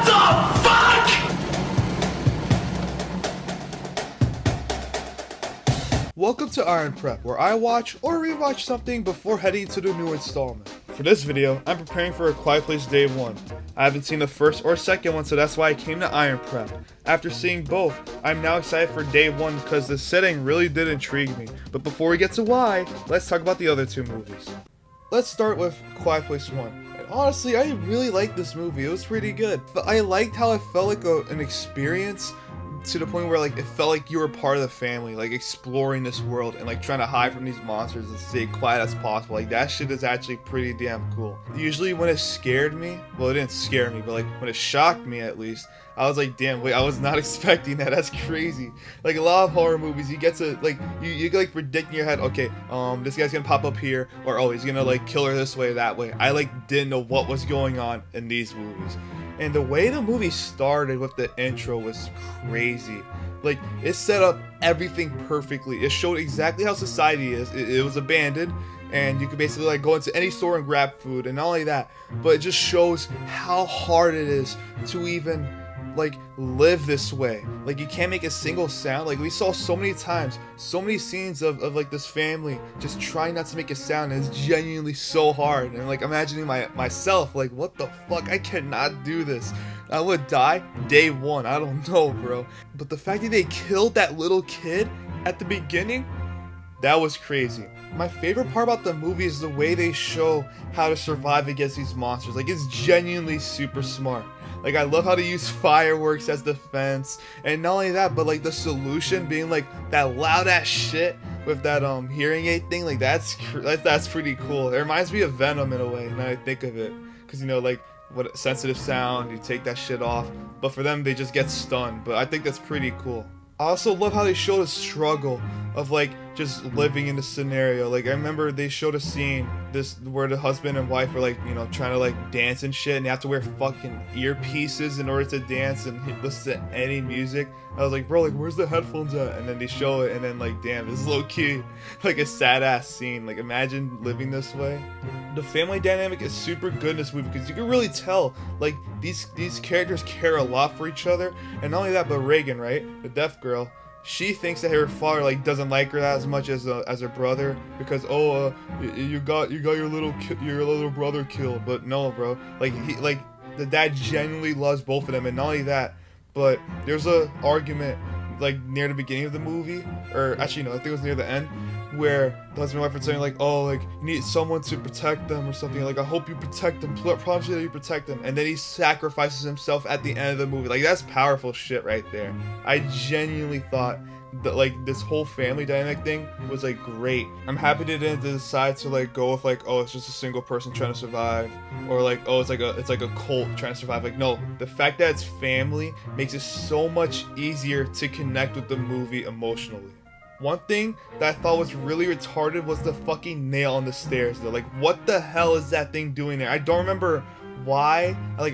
the fuck? Welcome to Iron Prep, where I watch or rewatch something before heading to the new installment. For this video, I'm preparing for A Quiet Place Day 1. I haven't seen the first or second one, so that's why I came to Iron Prep. After seeing both, I'm now excited for Day 1 because the setting really did intrigue me. But before we get to why, let's talk about the other two movies. Let's start with Quiet Place 1. And honestly, I really liked this movie. It was pretty good. But I liked how it felt like an experience to the point where like it felt like you were part of the family, like exploring this world and like trying to hide from these monsters and stay quiet as possible. Like that shit is actually pretty damn cool. Usually when it scared me, well, it didn't scare me, but like when it shocked me at least, I was like, damn, wait, I was not expecting that. That's crazy. Like a lot of horror movies, you get to like you like predict in your head, okay, this guy's gonna pop up here, or oh, he's gonna like kill her this way, that way. I like didn't know what was going on in these movies. And the way the movie started with the intro was crazy. Like, it set up everything perfectly. It showed exactly how society is. It was abandoned, and you could basically like go into any store and grab food. And not only that, but it just shows how hard it is to even like live this way. Like, you can't make a single sound. Like, we saw so many times, so many scenes of like this family just trying not to make a sound, and it's genuinely so hard. And like imagining myself, like, what the fuck, I cannot do this. I would die day one. I don't know, bro. But the fact that they killed that little kid at the beginning, that was crazy. My favorite part about the movie is the way they show how to survive against these monsters. Like, it's genuinely super smart. Like, I love how they use fireworks as defense, and not only that, but like the solution being like that loud ass shit with that hearing aid thing. Like, that's pretty cool. It reminds me of Venom in a way, now I think of it, because you know, like, what sensitive sound, you take that shit off, but for them they just get stunned. But I think that's pretty cool. I also love how they showed a struggle of like just living in the scenario. Like, I remember they showed a scene where the husband and wife were like, you know, trying to like dance and shit, and they have to wear fucking earpieces in order to dance and listen to any music. I was like, bro, like, where's the headphones at? And then they show it, and then like, damn, this is low key like a sad ass scene. Like, imagine living this way. The family dynamic is super good in this movie because you can really tell like these characters care a lot for each other. And not only that, but Reagan, right, the deaf girl, she thinks that her father like doesn't like her as much as her brother, because you got your little brother killed. But no, bro, like the dad genuinely loves both of them. And not only that, but there's a argument like near the beginning of the movie, or actually no, I think it was near the end, where the husband and wife are saying like, oh, like, you need someone to protect them or something, like, I hope you protect them, promise you that you protect them. And then he sacrifices himself at the end of the movie. Like, that's powerful shit right there. I genuinely thought that like this whole family dynamic thing was like great. I'm happy they didn't decide to like go with like, oh, it's just a single person trying to survive, or like, oh, it's like a cult trying to survive. Like, no, the fact that it's family makes it so much easier to connect with the movie emotionally. One thing that I thought was really retarded was the fucking nail on the stairs though. Like, what the hell is that thing doing there? I don't remember why. Like,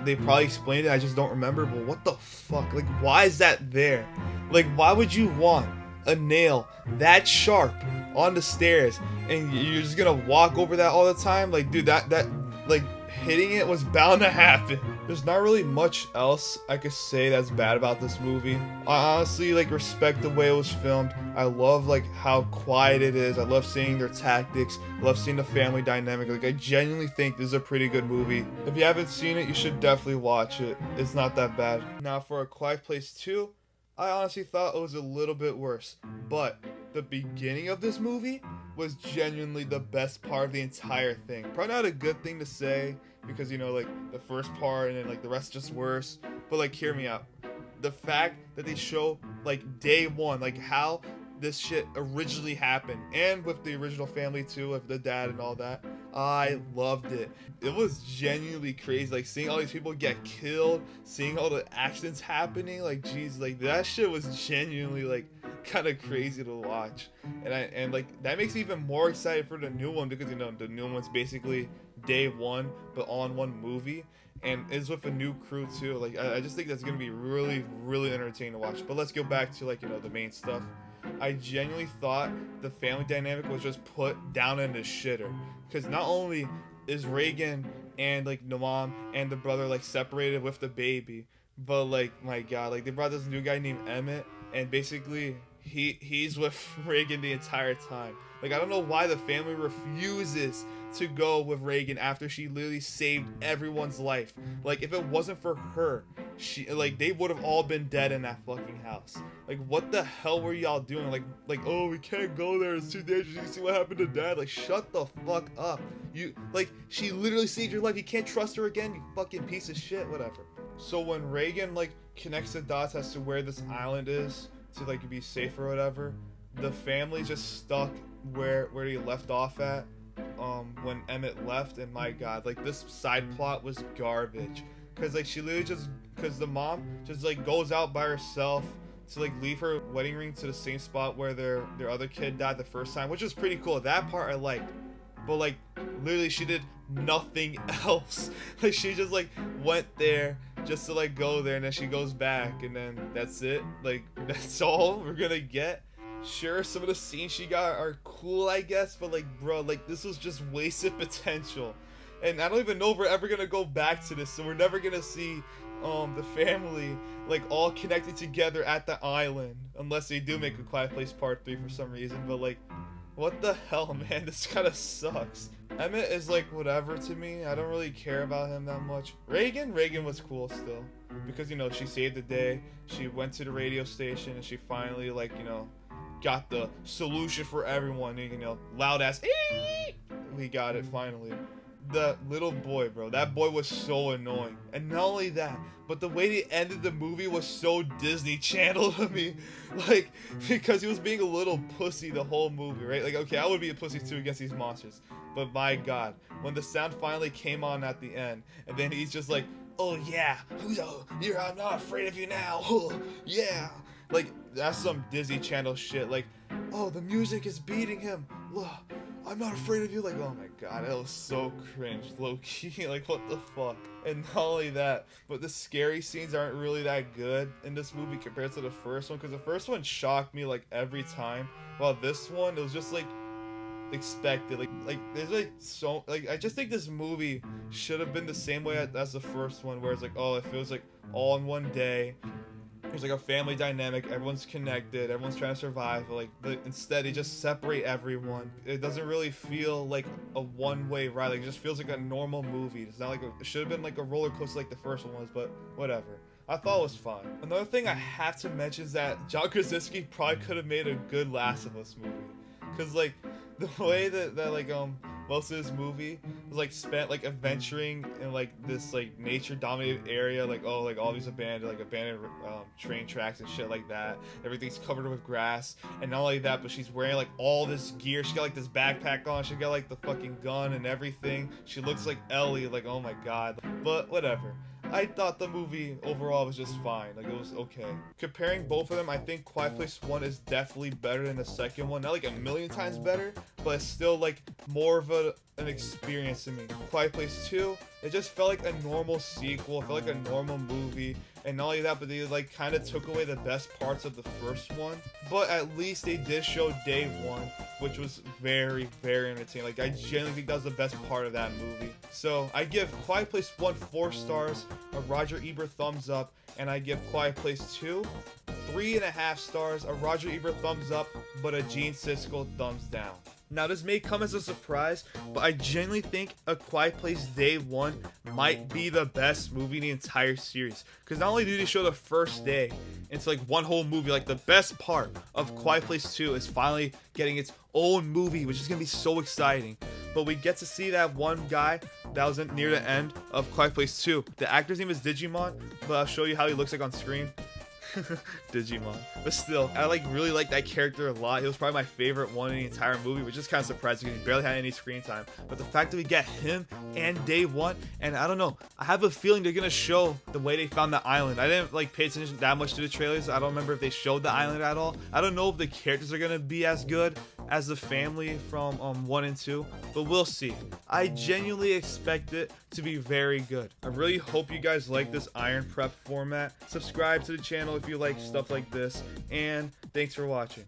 they probably explained it, I just don't remember. But what the fuck? Like, why is that there? Like, why would you want a nail that sharp on the stairs and you're just gonna walk over that all the time? Like, dude, that like, hitting it was bound to happen. There's not really much else I could say that's bad about this movie. I honestly like respect the way it was filmed. I love like how quiet it is. I love seeing their tactics. I love seeing the family dynamic. Like, I genuinely think this is a pretty good movie. If you haven't seen it, you should definitely watch it. It's not that bad. Now for A Quiet Place 2, I honestly thought it was a little bit worse, but the beginning of this movie was genuinely the best part of the entire thing. Probably not a good thing to say, because, you know, like, the first part and then like the rest just worse, but like, hear me out. The fact that they show like day one, like how this shit originally happened, and with the original family too, with the dad and all that, I loved it. It was genuinely crazy, like seeing all these people get killed, seeing all the accidents happening. Like, geez, like that shit was genuinely like kind of crazy to watch. And like that makes me even more excited for the new one, because, you know, the new one's basically day one but all in one movie, and it's with a new crew too. Like, I just think that's gonna be really, really entertaining to watch. But let's go back to, like, you know, the main stuff. I genuinely thought the family dynamic was just put down in the shitter, because not only is Reagan and like the mom and the brother like separated with the baby. But like, my God, like they brought this new guy named Emmett, and basically he's with Reagan the entire time. Like, I don't know why the family refuses to go with Reagan after she literally saved everyone's life. Like, if it wasn't for her, they would have all been dead in that fucking house. Like, what the hell were y'all doing? Like, oh, we can't go there, it's too dangerous, you see what happened to dad. Like, shut the fuck up. She literally saved your life. You can't trust her again, you fucking piece of shit. Whatever. So when Reagan like connects the dots as to where this island is to like be safe or whatever, the family's just stuck where he left off at when Emmett left. And my God, like, this side plot was garbage, because like she literally because the mom just like goes out by herself to like leave her wedding ring to the same spot where their other kid died the first time, which was pretty cool. That part I liked. But like, literally she did nothing else. Like, she just like went there just to like go there, and then she goes back, and then that's it. Like, that's all we're gonna get. Sure, some of the scenes she got are cool, I guess, but like, bro, like, this was just wasted potential. And I don't even know if we're ever gonna go back to this, so we're never gonna see the family like all connected together at the island, unless they do make A Quiet Place Part 3 for some reason. But like, what the hell, man? This kind of sucks. Emmett is like whatever to me. I don't really care about him that much. Reagan was cool still, because, you know, she saved the day. She went to the radio station and she finally, like, you know, got the solution for everyone. You know, loud ass. We got it finally. The little boy, bro, that boy was so annoying. And not only that, but the way they ended the movie was so Disney Channel to me. Like, because he was being a little pussy the whole movie, right? Like, okay, I would be a pussy too against these monsters, but my God, when the sound finally came on at the end, and then he's just like, oh yeah, I'm not afraid of you now. Yeah, like, that's some Disney Channel shit. Like, oh, the music is beating him. I'm not afraid of you. Like, oh my God, that was so cringe, low key. Like, what the fuck? And not only that, but the scary scenes aren't really that good in this movie compared to the first one, because the first one shocked me like every time, while this one, it was just like expected. Like there's like so, like, I just think this movie should have been the same way as the first one, where it's like, oh, it feels like all in one day. There's like a family dynamic, everyone's connected, everyone's trying to survive. But instead they just separate everyone. It doesn't really feel like a one-way ride. Like, it just feels like a normal movie. It's not like it should have been like a roller coaster like the first one was, but whatever. I thought it was fun. Another thing I have to mention is that John Krasinski probably could have made a good Last of Us movie, because like the way that like most of this movie was like spent like adventuring in like this like nature dominated area, like, oh, like all these abandoned train tracks and shit like that. Everything's covered with grass, and not only that, but she's wearing like all this gear. She got like this backpack on, she got like the fucking gun and everything. She looks like Ellie. Like, oh my God. But whatever, I thought the movie overall was just fine. Like, it was okay. Comparing both of them, I think Quiet Place 1 is definitely better than the second one. Not like a million times better, but it's still like more of an experience to me. Quiet Place 2, it just felt like a normal sequel. It felt like a normal movie. And not only that, but they like kind of took away the best parts of the first one. But at least they did show day one, which was very, very entertaining. Like, I genuinely think that was the best part of that movie. So I give Quiet Place 1 4 stars, a Roger Ebert thumbs up, and I give Quiet Place 2 3.5 stars, a Roger Ebert thumbs up, but a Gene Siskel thumbs down. Now, this may come as a surprise, but I genuinely think A Quiet Place Day 1 might be the best movie in the entire series. Because not only do they show the first day, it's like one whole movie. Like, the best part of Quiet Place 2 is finally getting its own movie, which is going to be so exciting. But we get to see that one guy that was near the end of Quiet Place 2. The actor's name is Digimon, but I'll show you how he looks like on screen. Digimon. But still, I really like that character a lot. He was probably my favorite one in the entire movie, which is kind of surprising because he barely had any screen time. But the fact that we get him and Day 1, and I don't know, I have a feeling they're gonna show the way they found the island. I didn't like pay attention that much to the trailers. I don't remember if they showed the island at all. I don't know if the characters are gonna be as good as the family from 1 and 2, but we'll see. I genuinely expect it to be very good. I really hope you guys like this Iron Prep format. Subscribe to the channel if you like stuff like this, and thanks for watching.